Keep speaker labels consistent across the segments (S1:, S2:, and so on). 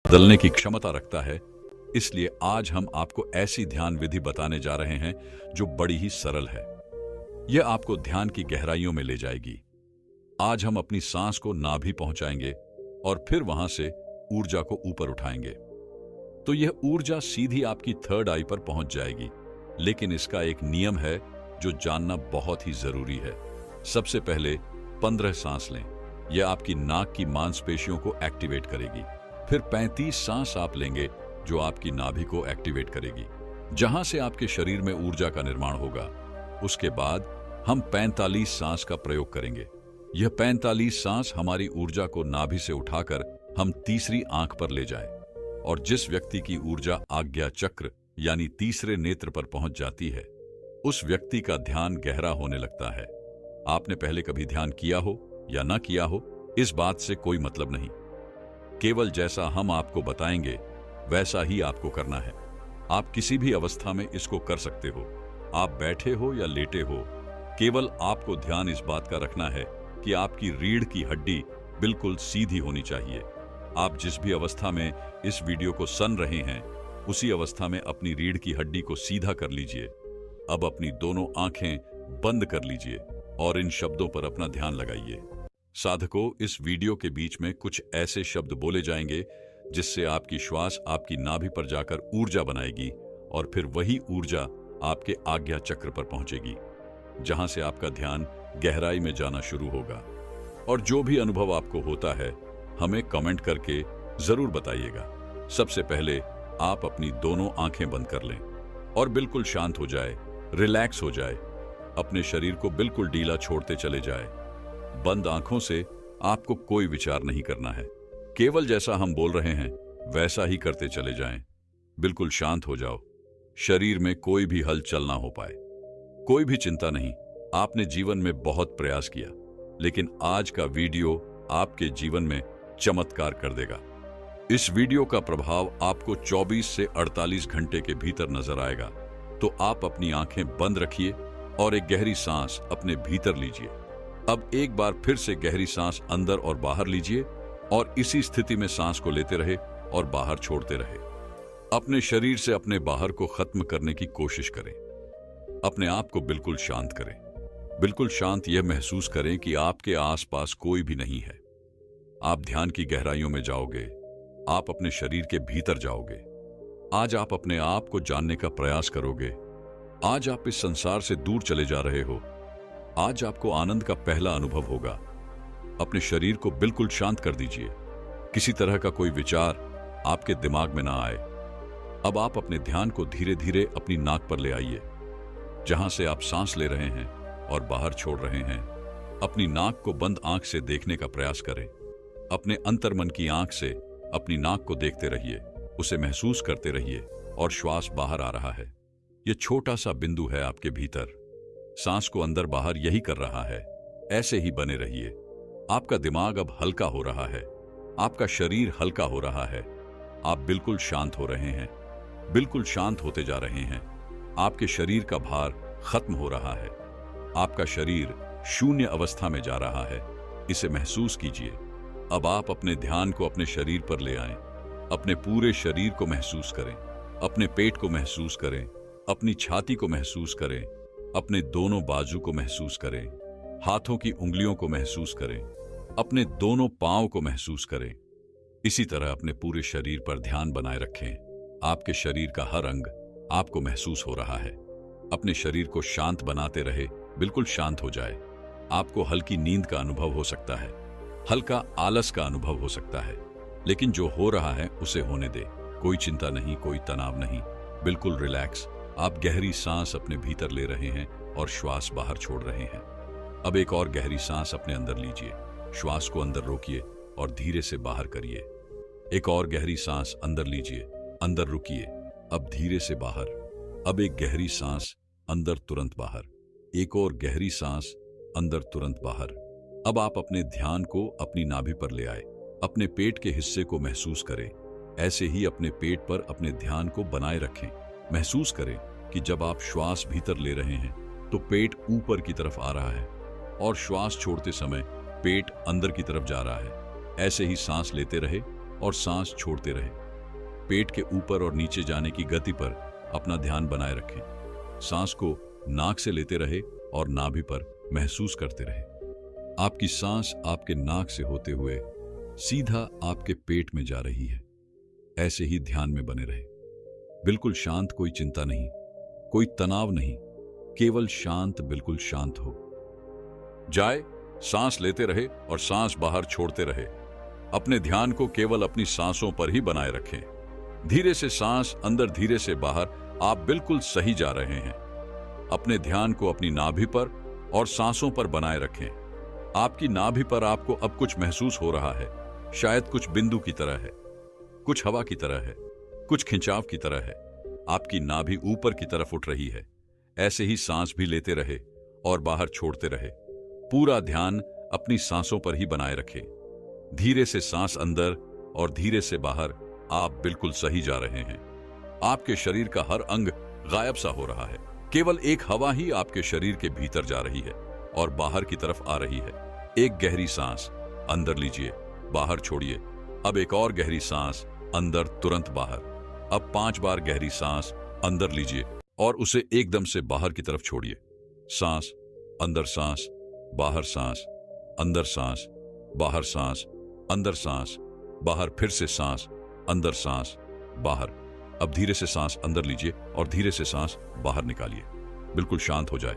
S1: बदलने की क्षमता रखता है। इसलिए आज हम आपको ऐसी ध्यान विधि बताने जा रहे हैं जो बड़ी ही सरल है। यह आपको ध्यान की गहराइयों में ले जाएगी। आज हम अपनी सांस को नाभि पहुंचाएंगे और फिर वहां से ऊर्जा को ऊपर उठाएंगे। तो यह ऊर्जा सीधी आपकी थर्ड आई पर पहुंच जाएगी। लेकिन इसका एक नियम है जो जानना बहुत ही जरूरी है। सबसे पहले 15 सांस लें। यह आपकी नाक की मांसपेशियों को एक्टिवेट करेगी। फिर 35 सांस आप लेंगे जो आपकी नाभि को एक्टिवेट करेगी, जहां से आपके शरीर में ऊर्जा का निर्माण होगा। उसके बाद हम 45 सांस का प्रयोग करेंगे। यह 45 सांस हमारी ऊर्जा को नाभि से उठाकर हम तीसरी आंख पर ले जाए, और जिस व्यक्ति की ऊर्जा आज्ञा चक्र यानी तीसरे नेत्र पर पहुंच जाती है, उस व्यक्ति का ध्यान गहरा होने लगता है। आपने पहले कभी ध्यान किया हो या ना किया हो, इस बात से कोई मतलब नहीं। केवल जैसा हम आपको बताएंगे वैसा ही आपको करना है। आप किसी भी अवस्था में इसको कर सकते हो। आप बैठे हो या लेटे हो, केवल आपको ध्यान इस बात का रखना है कि आपकी रीढ़ की हड्डी बिल्कुल सीधी होनी चाहिए। आप जिस भी अवस्था में इस वीडियो को सुन रहे हैं, उसी अवस्था में अपनी रीढ़ की हड्डी को सीधा कर लीजिए। अब अपनी दोनों आंखें बंद कर लीजिए और इन शब्दों पर अपना ध्यान लगाइए। साधकों, इस वीडियो के बीच में कुछ ऐसे शब्द बोले जाएंगे जिससे आपकी श्वास आपकी नाभि पर जाकर ऊर्जा बनाएगी, और फिर वही ऊर्जा आपके आज्ञा चक्र पर पहुंचेगी, जहां से आपका ध्यान गहराई में जाना शुरू होगा। और जो भी अनुभव आपको होता है, हमें कमेंट करके जरूर बताइएगा। सबसे पहले आप अपनी दोनों आंखें बंद कर लें और बिल्कुल शांत हो जाए, रिलैक्स हो जाए। अपने शरीर को बिल्कुल ढीला छोड़ते चले जाए। बंद आंखों से आपको कोई विचार नहीं करना है। केवल जैसा हम बोल रहे हैं वैसा ही करते चले जाएं। बिल्कुल शांत हो जाओ। शरीर में कोई भी हलचल ना हो पाए। कोई भी चिंता नहीं। आपने जीवन में बहुत प्रयास किया, लेकिन आज का वीडियो आपके जीवन में चमत्कार कर देगा। इस वीडियो का प्रभाव आपको 24 से 48 घंटे के भीतर नजर आएगा। तो आप अपनी आंखें बंद रखिए और एक गहरी सांस अपने भीतर लीजिए। अब एक बार फिर से गहरी सांस अंदर और बाहर लीजिए, और इसी स्थिति में सांस को लेते रहे और बाहर छोड़ते रहे। अपने शरीर से अपने बाहर को खत्म करने की कोशिश करें। अपने आप को बिल्कुल शांत करें। बिल्कुल शांत यह महसूस करें कि आपके आसपास कोई भी नहीं है। आप ध्यान की गहराइयों में जाओगे। आप अपने शरीर के भीतर जाओगे। आज आप अपने आप को जानने का प्रयास करोगे। आज आप इस संसार से दूर चले जा रहे हो। आज आपको आनंद का पहला अनुभव होगा। अपने शरीर को बिल्कुल शांत कर दीजिए। किसी तरह का कोई विचार आपके दिमाग में ना आए। अब आप अपने ध्यान को धीरे धीरे अपनी नाक पर ले आइए, जहां से आप सांस ले रहे हैं और बाहर छोड़ रहे हैं। अपनी नाक को बंद आंख से देखने का प्रयास करें। अपने अंतर्मन की आंख से अपनी नाक को देखते रहिए, उसे महसूस करते रहिए, और श्वास बाहर आ रहा है। यह छोटा सा बिंदु है आपके भीतर। सांस को अंदर बाहर यही कर रहा है। ऐसे ही बने रहिए। आपका दिमाग अब हल्का हो रहा है। आपका शरीर हल्का हो रहा है। आप बिल्कुल शांत हो रहे हैं। बिल्कुल शांत होते जा रहे हैं। आपके शरीर का भार खत्म हो रहा है। आपका शरीर शून्य अवस्था में जा रहा है। इसे महसूस कीजिए। अब आप अपने ध्यान को अपने शरीर पर ले आएं। अपने पूरे शरीर को महसूस करें। अपने पेट को महसूस करें। अपनी छाती को महसूस करें। अपने दोनों बाजू को महसूस करें। हाथों की उंगलियों को महसूस करें। अपने दोनों पांव को महसूस करें। इसी तरह अपने पूरे शरीर पर ध्यान बनाए रखें। आपके शरीर का हर अंग आपको महसूस हो रहा है। अपने शरीर को शांत बनाते रहे। बिल्कुल शांत हो जाए। आपको हल्की नींद का अनुभव हो सकता है। हल्का आलस का अनुभव हो सकता है, लेकिन जो हो रहा है उसे होने दे। कोई चिंता नहीं, कोई तनाव नहीं। बिल्कुल रिलैक्स। आप गहरी सांस अपने भीतर ले रहे हैं और श्वास बाहर छोड़ रहे हैं। अब एक और गहरी सांस अपने अंदर लीजिए। श्वास को अंदर रोकिए और धीरे से बाहर करिए। एक और गहरी सांस अंदर लीजिए, अंदर रुकिए, अब धीरे से बाहर। अब एक गहरी सांस अंदर, तुरंत बाहर। एक और गहरी सांस अंदर, तुरंत बाहर। अब आप अपने ध्यान को अपनी नाभि पर ले आए। अपने पेट के हिस्से को महसूस करें। ऐसे ही अपने पेट पर अपने ध्यान को बनाए रखें। महसूस करें कि जब आप श्वास भीतर ले रहे हैं तो पेट ऊपर की तरफ आ रहा है, और श्वास छोड़ते समय पेट अंदर की तरफ जा रहा है। ऐसे ही सांस लेते रहे और सांस छोड़ते रहे। पेट के ऊपर और नीचे जाने की गति पर अपना ध्यान बनाए रखें। सांस को नाक से लेते रहे और नाभि पर महसूस करते रहे। आपकी सांस आपके नाक से होते हुए सीधा आपके पेट में जा रही है। ऐसे ही ध्यान में बने रहे, बिल्कुल शांत, कोई चिंता नहीं, कोई तनाव नहीं, केवल शांत, बिल्कुल शांत हो जाए। सांस लेते रहे और सांस बाहर छोड़ते रहे। अपने ध्यान को केवल अपनी सांसों पर ही बनाए रखें। धीरे से सांस अंदर, धीरे से बाहर, आप बिल्कुल सही जा रहे हैं। अपने ध्यान को अपनी नाभि पर और सांसों पर बनाए रखें। आपकी नाभि पर आपको अब कुछ महसूस हो रहा है, शायद कुछ बिंदु की तरह है, कुछ हवा की तरह है, कुछ खिंचाव की तरह है। आपकी नाभि ऊपर की तरफ उठ रही है। ऐसे ही सांस भी लेते रहे और बाहर छोड़ते रहे। पूरा ध्यान अपनी सांसों पर ही बनाए रखें। धीरे से सांस अंदर और धीरे से बाहर, आप बिल्कुल सही जा रहे हैं। आपके शरीर का हर अंग गायब सा हो रहा है। केवल एक हवा ही आपके शरीर के भीतर जा रही है और बाहर की तरफ आ रही है। एक गहरी सांस अंदर लीजिए, बाहर छोड़िए। अब एक और गहरी सांस अंदर, तुरंत बाहर। अब 5 बार गहरी सांस अंदर लीजिए और उसे एकदम से बाहर की तरफ छोड़िए। सांस अंदर, सांस बाहर, सांस अंदर, सांस बाहर, सांस अंदर, सांस बाहर, फिर से सांस अंदर, सांस बाहर। अब धीरे से सांस अंदर लीजिए और धीरे से सांस बाहर निकालिए। बिल्कुल शांत हो जाए,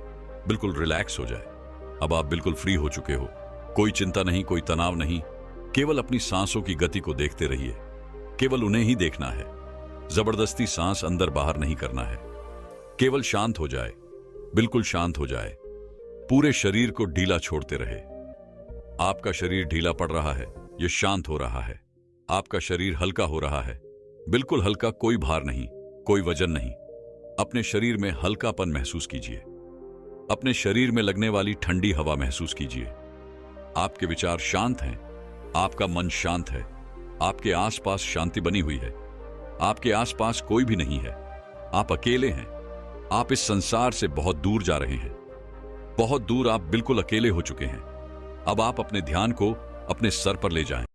S1: बिल्कुल रिलैक्स हो जाए। अब आप बिल्कुल फ्री हो चुके हो। कोई चिंता नहीं, कोई तनाव नहीं, केवल अपनी सांसों की गति को देखते रहिए। केवल उन्हें ही देखना है। जबरदस्ती सांस अंदर बाहर नहीं करना है। केवल शांत हो जाए, बिल्कुल शांत हो जाए। पूरे शरीर को ढीला छोड़ते रहे। आपका शरीर ढीला पड़ रहा है, यह शांत हो रहा है। आपका शरीर हल्का हो रहा है, बिल्कुल हल्का, कोई भार नहीं, कोई वजन नहीं। अपने शरीर में हल्कापन महसूस कीजिए। अपने शरीर में लगने वाली ठंडी हवा महसूस कीजिए। आपके विचार शांत हैं, आपका मन शांत है। आपके आसपास शांति बनी हुई है। आपके आसपास कोई भी नहीं है। आप अकेले हैं। आप इस संसार से बहुत दूर जा रहे हैं, बहुत दूर। आप बिल्कुल अकेले हो चुके हैं। अब आप अपने ध्यान को अपने सर पर ले जाएं।